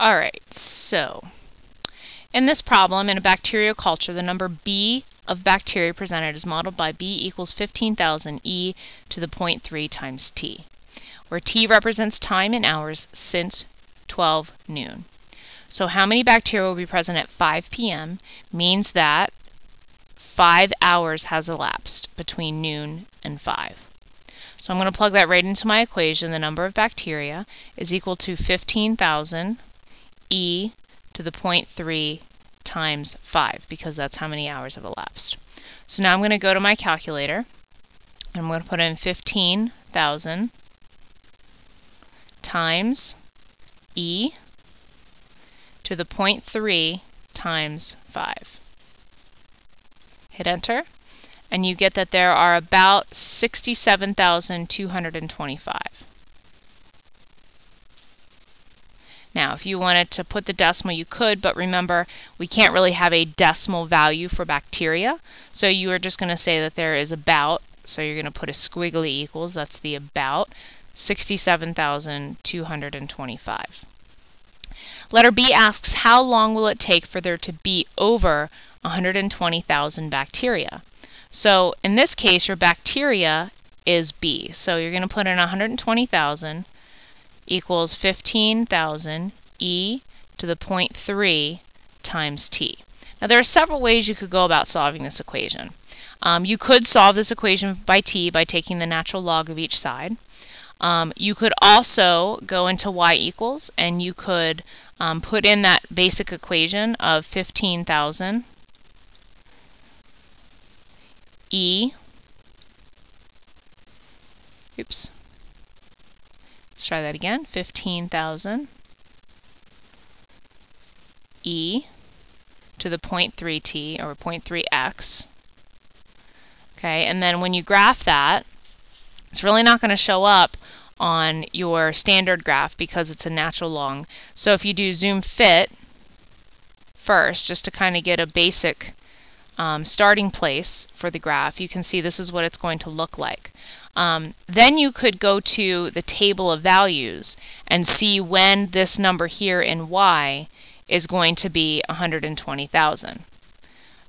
Alright, so in this problem, in a bacterial culture, the number B of bacteria presented is modeled by B equals 15,000 e to the 0.3 times t, where t represents time in hours since 12 noon. So how many bacteria will be present at 5 p.m. means that 5 hours has elapsed between noon and 5. So I'm going to plug that right into my equation. The number of bacteria is equal to 15,000 e to the 0.3 times 5, because that's how many hours have elapsed. So now I'm going to go to my calculator. I'm going to put in 15,000 times e to the 0.3 times 5. Hit enter, and you get that there are about 67,225. Now, if you wanted to put the decimal, you could, but remember, we can't really have a decimal value for bacteria, so you are just going to say that there is about, so you're going to put a squiggly equals, that's the about, 67,225. Letter B asks, how long will it take for there to be over 120,000 bacteria? So in this case, your bacteria is B. So you're going to put in 120,000 equals 15,000 e to the 0.3 times t. Now there are several ways you could go about solving this equation. You could solve this equation by t by taking the natural log of each side. You could also go into y equals, and you could put in that basic equation of 15,000 e, let's try that again, 15,000 e to the 0.3 t, or 0.3x. Okay, and then when you graph that, it's really not going to show up on your standard graph because it's a natural log. So if you do zoom fit first, just to kind of get a basic starting place for the graph, you can see this is what it's going to look like. Then you could go to the table of values and see when this number here in y is going to be 120,000.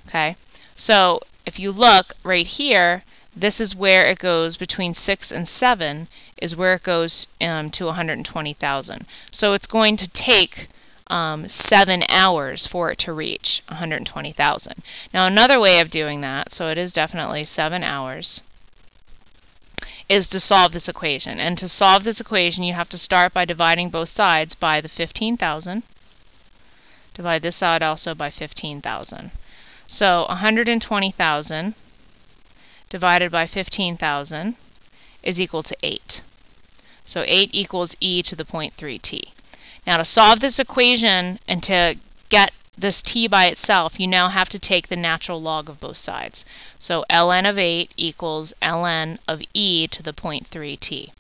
Okay, so if you look right here, this is where it goes between 6 and 7 is where it goes to 120,000. So it's going to take 7 hours for it to reach 120,000. Now another way of doing that, so it is definitely 7 hours, is to solve this equation. And to solve this equation, you have to start by dividing both sides by the 15,000. Divide this side also by 15,000. So 120,000 divided by 15,000 is equal to 8. So 8 equals e to the 0.3 t. Now to solve this equation and to get this t by itself, you now have to take the natural log of both sides. So ln of 8 equals ln of e to the 0.3 t.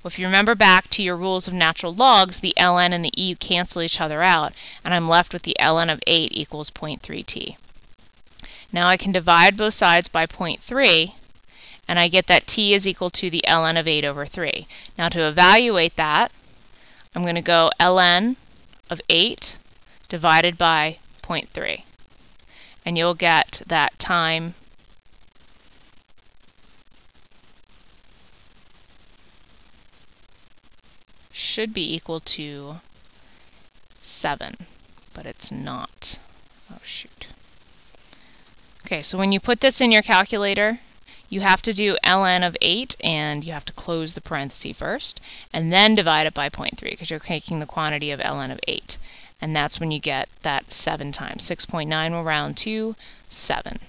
Well, if you remember back to your rules of natural logs, the ln and the e cancel each other out, and I'm left with the ln of 8 equals 0.3 t. Now I can divide both sides by 0.3, and I get that t is equal to the ln of 8 over 3. Now to evaluate that, I'm going to go ln of 8 divided by 0.3. And you'll get that time should be equal to 7, but it's not. Oh shoot. Okay, so when you put this in your calculator, you have to do ln of 8, and you have to close the parenthesis first, and then divide it by 0.3, because you're taking the quantity of ln of 8. And that's when you get that 7 times. 6.9 will round to 7.